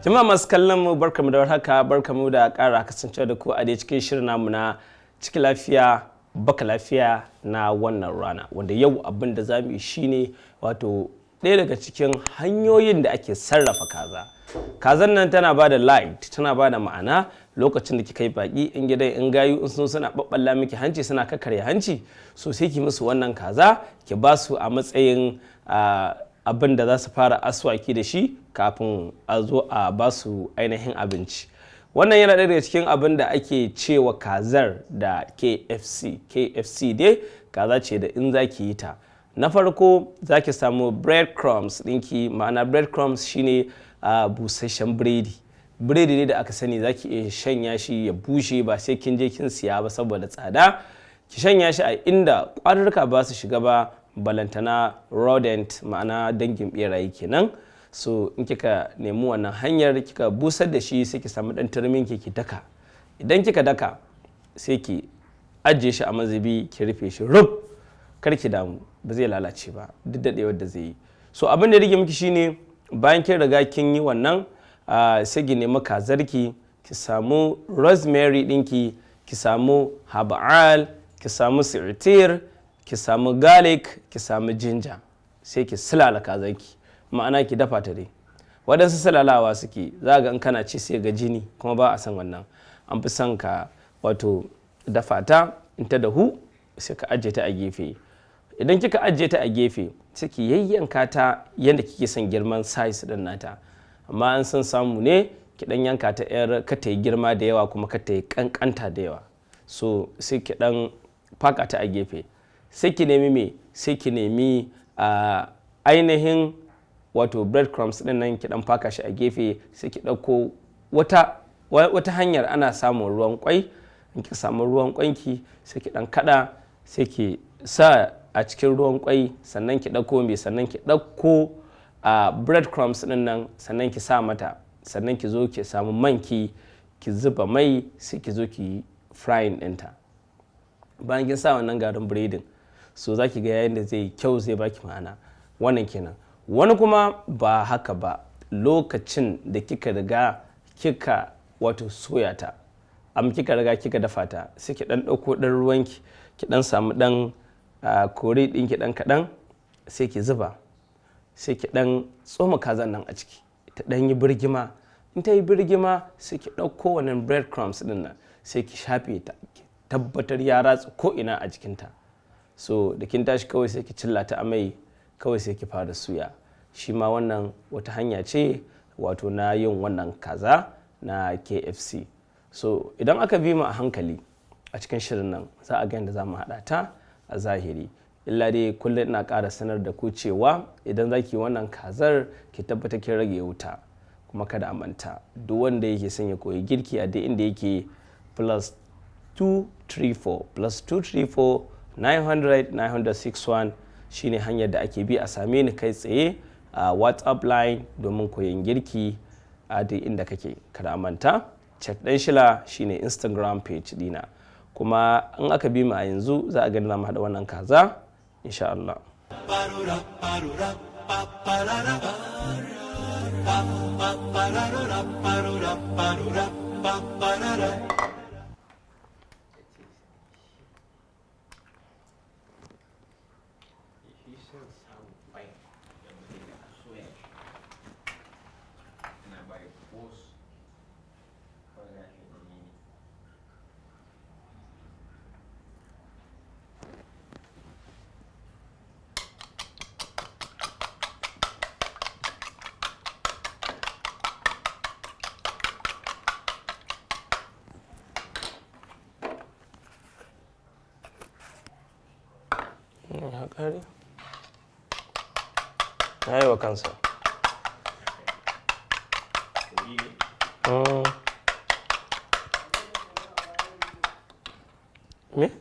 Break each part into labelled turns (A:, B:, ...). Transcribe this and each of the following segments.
A: Jama'a masu kallon mu barkamu da warhaka, barkamu da ƙara kasance da ku a dai cikin shirin namu na ciki lafiya baka lafiya na wannan rana, wanda yau abin da za mu yi shine wato ɗaya daga cikin hanyoyin da ake sarrafa kaza. Kazan nan tana ba da light, tana ba da ma'ana lokacin da kika yi baki in gidan in gayu in sun suna babballa miki hanci suna kakkarya hanci, so sai ki musu wannan kaza ki ba su a matsayin abin da za su fara aswaki da shi kafin a zo a ba su ainihin abinci. Wannan yana ɗaya daga cikin abin da ake cewa kazar da KFC. KFC dai kaza ce da in za ki yi ta, na farko za ki samu breadcrumbs ɗinki, ma'ana breadcrumbs shine busasshen biredi. Biredi ne da aka sani za ki iya shanya shi ya bushe ba sai kin je kin siya ba saboda tsada. Ki shanya shi a inda ƙwarurruka ba su shiga ba, balantana rodent ma'ana dangin ɓeraye kenan. So in kika nemi wannan hanyar kika busar da shi sai ki samu ɗan turmin ki daka. Idan kika daka sai ki ajiye shi a mazubi ki rufe shi rub, kar ki damu ba zai lalace ba duk daɗewar da zai yi. So abin da rage miki shine bayan kin riga kin yi wannan sai ki nemi kazarki, ki samu rosemary ɗinki, ki samu haba'al, ki samu si'tir, ki samu garlic, ki samu ginger, sai ki silala kazarki, ma'ana ki dafa ta dai. Waɗansu silalawa suke za ga in kana ci sai ga jini, kuma ba a san wannan. An fi son ka wato dafa ta, in ta dahu sai ka ajiye ta a gefe. Idan kika ajiye ta a gefe sai ki yayyanka ta yadda kike son girman size ɗin nata, amma an san samu ne ki ɗan yanka ta yar ka ta yi girma da yawa kuma ka ta yi ƙanƙanta da yawa. So sai ki ɗan faka ta a gefe, sai ki nemi me, sai ki nemi ainihin wato breadcrumbs ɗin nan ki ɗan faka shi a gefe, sai ki ɗauko wata hanyar ana samun ruwan kwai. In ki samu ruwan kwanki sai ki ɗan kaɗa, sai ki sa a cikin ruwan kwai, sannan ki ɗauko me, sannan ki ɗauko breadcrumbs ɗin nan, sannan ki sa mata, sannan ki zo ki samu manki ki zuba mai, sai ki zo ki frying ɗinta. Bayan kin sa wannan garin biredin, so za ki ga yayin da zai kyau, zai baki ma'ana. Wannan kenan. Wani kuma ba haka ba, lokacin da kika riga kika wato soya ta, kika riga kika dafa ta, sai ki ɗan ɗauko ɗan ruwanki, ki ɗan samu ɗan kore ɗinki ɗan kaɗan, sai ki zuba, sai ki ɗan tsoma kazan nan a ciki, ta ɗan yi birgima. In ta yi birgima sai ki ɗauko wannan breadcrumbs ɗin nan, sai ki shafe ta, ki tabbatar ya ratsa ko ina a jikinta. So da kin tashi kawai sai ki cilla ta a mai, kawai sai ki fara suya. Shi ma wannan wata hanya ce wato na yin wannan kaza na KFC. So idan aka bi mu a hankali a cikin shirin nan za a ga yadda za mu haɗa ta a zahiri. Illa dai kullum ina ƙara sanar da ku cewa idan za ki yi wannan kazar ki tabbata kin rage wuta, kuma kada a manta duk wanda yake son ya koyi girki a dai inda yake +234 900 961 shine hanyar da ake bi a same ni kai tsaye a WhatsApp line domin koyon girki a duk inda kake. Kada a manta check ɗan shila shine Instagram page dina, kuma in aka bi mu a yanzu za a gani za mu haɗa wannan kaza insha Allah. Haƙari ya yi wa kansa. Me?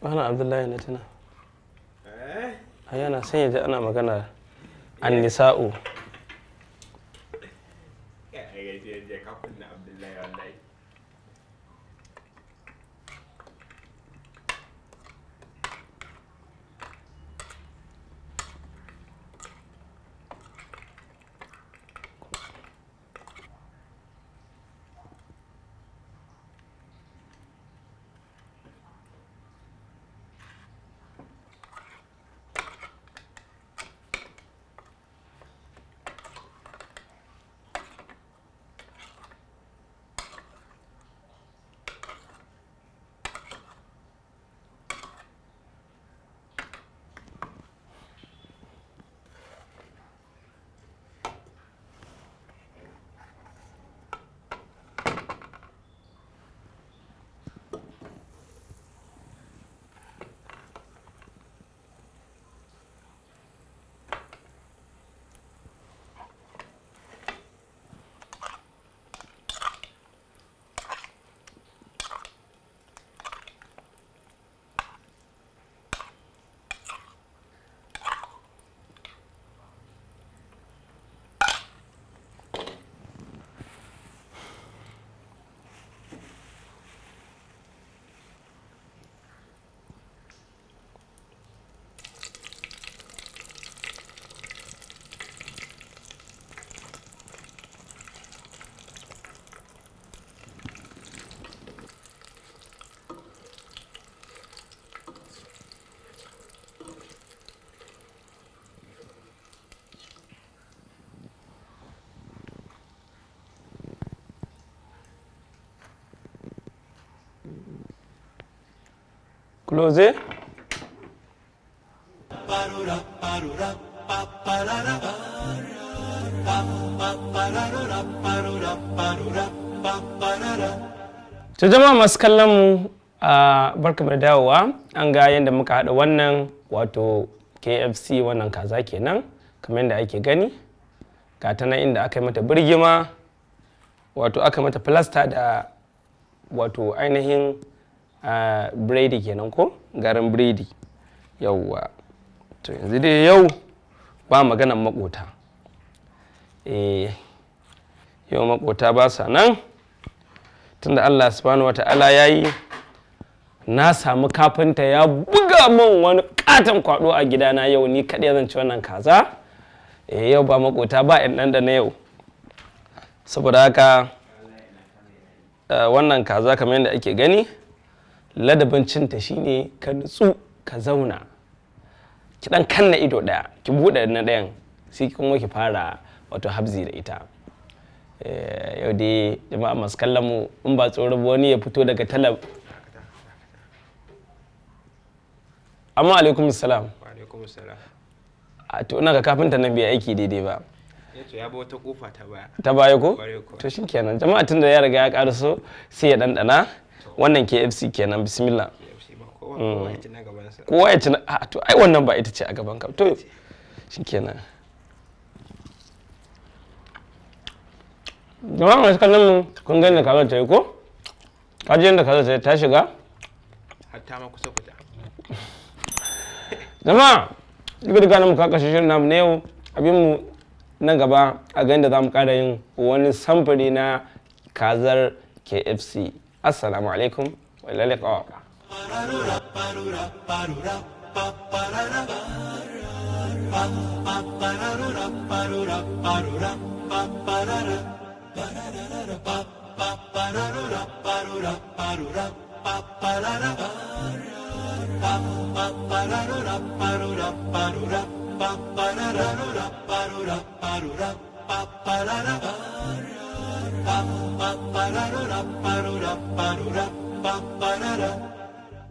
A: Ana Abdullahi na tuna. Yana son yaji ana magana annisa'u. Close. To jama'a masu kallon mu barkamu da dawowa, an ga yadda muka haɗa wannan wato KFC wannan kaza kenan kamar yadda ake gani, ga ta nan inda aka yi mata birgima wato aka mata plaster da wato ainihin biredi kenan ko garin biredi. Yauwa to yanzu dai yau ba maganan makota, yau makota ba sa nan tunda Allah subhanahu wata'ala ya yi na samu kafinta ya buga min wani katon kwado a gidana yau ni kaɗai zan ci wannan kaza. Yau ba makota ba in ɗan da na yau, saboda haka wannan kaza kamar yadda ake gani ladabin cinta shine ka nutsu ka zauna ki dan kanna ido daya ki bude na dayan sai kuma ki fara wato habzi da ita. Yau dai jama'a masu kallon mu in ba tsoro ba wani ya fito daga talab. Amma alaikum salam.
B: Wa alaikum salam.
A: To ina ga kafinta nan bai aiki daidai ba.
B: Ya ba wata kofa ta baya.
A: Ta baya ko? To shikenan jama'a tunda ya riga ya karaso sai ya dandana. Wannan KFC kenan, bismillah.
B: Kowa ya ci na gabansa.
A: Kowa ya ci na, to ai wannan ba ita ce a gaban ka. To shikenan. Jama'a masu kallon mu kun gani da kaza ta yi ko? Kaji yadda kaza ta shiga?
B: Hatta ma kusa fita.
A: Jama'a, duka duka nan muka kashe shirin namu na yau, abin mu nan gaba a ga yadda za mu ƙara yin wani samfuri na kazar KFC. Assalamu alaikum wa ila liqa.
C: Pa